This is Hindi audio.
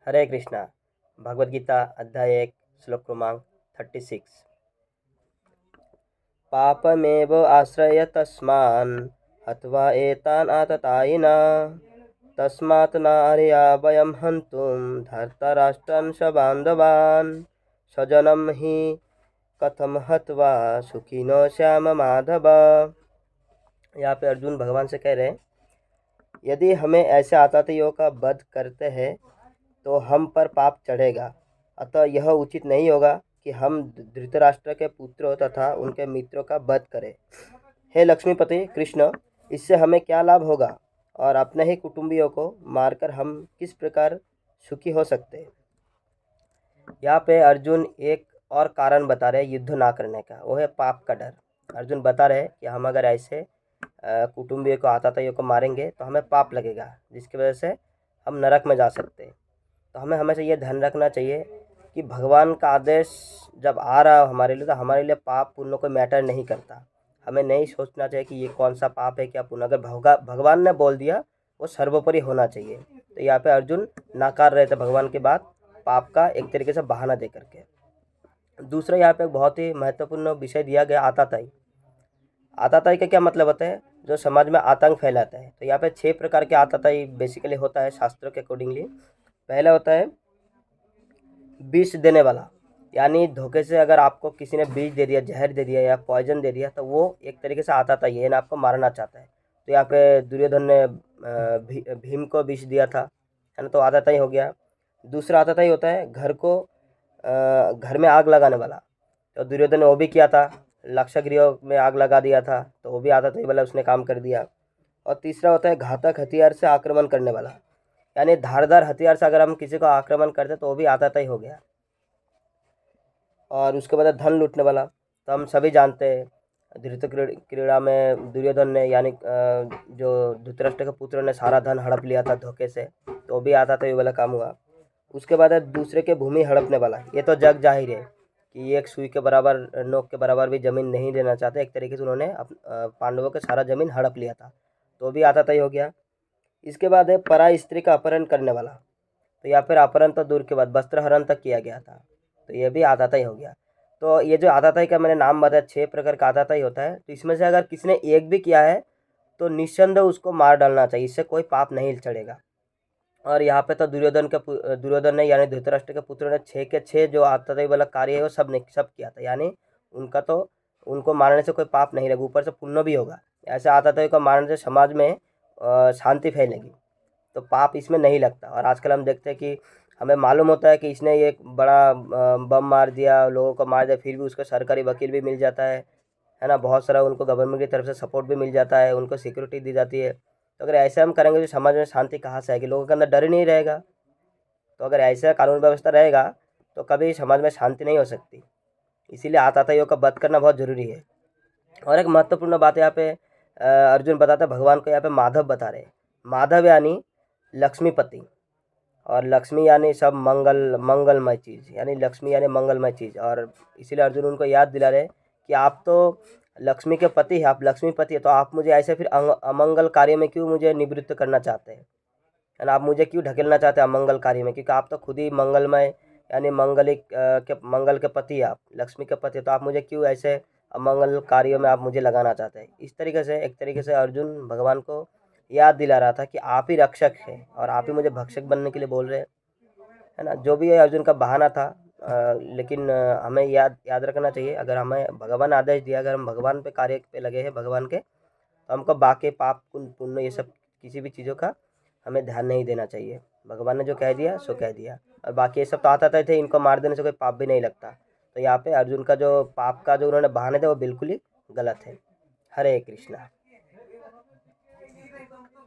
हरे कृष्णा। भगवद गीता अध्याय 1 श्लोक क्रमांक 36। पापमेव आश्रय तस्मान् हत्वा एतान् आततायिना तस्मात् नार्या वयं हन्तुं धर्तराष्ट्रान् सबान्धवान् स्वजनं हि कथम हत्वा सुखिनो श्याम माधव। यहाँ पे अर्जुन भगवान से कह रहे हैं, यदि हमें ऐसे आतताइयों का वध करते हैं तो हम पर पाप चढ़ेगा। अतः यह उचित नहीं होगा कि हम धृतराष्ट्र के पुत्रों तथा उनके मित्रों का वध करें। हे लक्ष्मीपति कृष्ण, इससे हमें क्या लाभ होगा और अपने ही कुटुंबियों को मारकर हम किस प्रकार सुखी हो सकते हैं। यहाँ पे अर्जुन एक और कारण बता रहे युद्ध ना करने का, वो है पाप का डर। अर्जुन बता रहे कि हम अगर ऐसे कुटुंबियों को आतताइयों को मारेंगे तो हमें पाप लगेगा, जिसकी वजह से हम नरक में जा सकते हैं। तो हमें हमेशा ये ध्यान रखना चाहिए कि भगवान का आदेश जब आ रहा हो हमारे लिए, तो हमारे लिए पाप पुण्य कोई मैटर नहीं करता। हमें नहीं सोचना चाहिए कि ये कौन सा पाप है क्या पुण्य। अगर भगवान ने बोल दिया वो सर्वोपरि होना चाहिए। तो यहाँ पे अर्जुन नाकार रहे थे भगवान की बात, पाप का एक तरीके से बहाना दे करके। दूसरा यहाँ पे बहुत ही महत्वपूर्ण विषय दिया गया, आतताई। आतताई का क्या मतलब होता है? जो समाज में आतंक फैलाता है। तो यहाँ पे 6 प्रकार के आतताई बेसिकली होता है शास्त्रों के अकॉर्डिंगली। पहला होता है विष देने वाला, यानी धोखे से अगर आपको किसी ने बीज दे दिया, जहर दे दिया या पॉइजन दे दिया, तो वो एक तरीके से आतताई है ना, आपको मारना चाहता है। तो यहाँ पे दुर्योधन ने भीम को विष दिया था, है ना, तो आतताई हो गया। दूसरा आतताई होता है घर में आग लगाने वाला। तो दुर्योधन ने वो भी किया था, लाक्षागृह में आग लगा दिया था, तो वो भी आतताई वाला उसने काम कर दिया। और तीसरा होता है घातक हथियार से आक्रमण करने वाला, यानी धारदार हथियार से अगर हम किसी को आक्रमण करते तो वो भी आतताई हो गया। और उसके बाद धन लूटने वाला, तो हम सभी जानते हैं धृत क्रीड़ा में दुर्योधन ने यानी जो धृतराष्ट्र के पुत्र ने सारा धन हड़प लिया था धोखे से, तो वो भी आतताई वाला काम हुआ। उसके बाद है दूसरे के भूमि हड़पने वाला। ये तो जग जाहिर है कि एक सुई के बराबर, नोक के बराबर भी जमीन नहीं देना चाहते। एक तरीके से उन्होंने पांडवों के सारा जमीन हड़प लिया था, तो भी आतताई हो गया। इसके बाद है पराई स्त्री का अपहरण करने वाला, तो या फिर अपहरण तो दूर के बाद वस्त्र हरण तक किया गया था, तो ये भी आतताई हो गया। तो ये जो आतताई का मैंने नाम बताया 6 प्रकार का आतताई होता है, तो इसमें से अगर किसी ने एक भी किया है तो निस्संदेह उसको मार डालना चाहिए, इससे कोई पाप नहीं चढ़ेगा। और यहाँ पे तो दुर्योधन ने यानी धृतराष्ट्र के पुत्र ने 6 के 6 जो आतताई वाला कार्य है वो सब किया था, यानी उनका तो उनको मारने से कोई पाप नहीं लगा, ऊपर से पुण्य भी होगा। ऐसे आतताई को मारने से समाज में शांति फैलेगी, तो पाप इसमें नहीं लगता। और आजकल हम देखते हैं कि हमें मालूम होता है कि इसने एक बड़ा बम मार दिया, लोगों को मार दिया, फिर भी उसको सरकारी वकील भी मिल जाता है ना, बहुत सारा उनको गवर्नमेंट की तरफ से सपोर्ट भी मिल जाता है, उनको सिक्योरिटी दी जाती है। तो अगर ऐसे हम करेंगे तो समाज में शांति कहाँ से आएगी, लोगों के अंदर डर ही नहीं रहेगा। तो अगर ऐसा कानून व्यवस्था रहेगा तो कभी समाज में शांति नहीं हो सकती। इसीलिए आतताइयों का वध करना बहुत ज़रूरी है। और एक महत्वपूर्ण बात यहाँ पे अर्जुन बताता है भगवान को, यहाँ पे माधव बता रहे। माधव यानी लक्ष्मीपति, और लक्ष्मी यानी सब मंगलमय चीज़, यानी लक्ष्मी यानी मंगलमय चीज़। और इसीलिए अर्जुन उनको याद दिला रहे कि आप तो लक्ष्मी के पति हैं, आप लक्ष्मीपति है, तो आप मुझे ऐसे फिर अमंगल कार्य में क्यों मुझे निवृत्त करना चाहते हैं, है ना, आप मुझे क्यों ढकेलना चाहते हैं अमंगल कार्य में, क्योंकि आप तो खुद ही मंगलमय यानी मंगल के पति आप लक्ष्मी के पति, तो आप मुझे क्यों ऐसे अमंगल कार्यों में आप मुझे लगाना चाहते हैं। इस तरीके से एक तरीके से अर्जुन भगवान को याद दिला रहा था कि आप ही रक्षक हैं और आप ही मुझे भक्षक बनने के लिए बोल रहे हैं, है ना। जो भी है अर्जुन का बहाना था, लेकिन हमें याद रखना चाहिए, अगर हमें भगवान आदेश दिया, अगर हम भगवान पे कार्य पे लगे हैं भगवान के, तो हमको बाकी पाप पुण्य ये सब किसी भी चीज़ों का हमें ध्यान नहीं देना चाहिए। भगवान ने जो कह दिया सो कह दिया, और बाकी ये सब तो आता थे, इनको मार देने से कोई पाप भी नहीं लगता। तो यहाँ पे अर्जुन का जो पाप का जो उन्होंने बहाने थे वो बिल्कुल ही गलत है। हरे कृष्णा।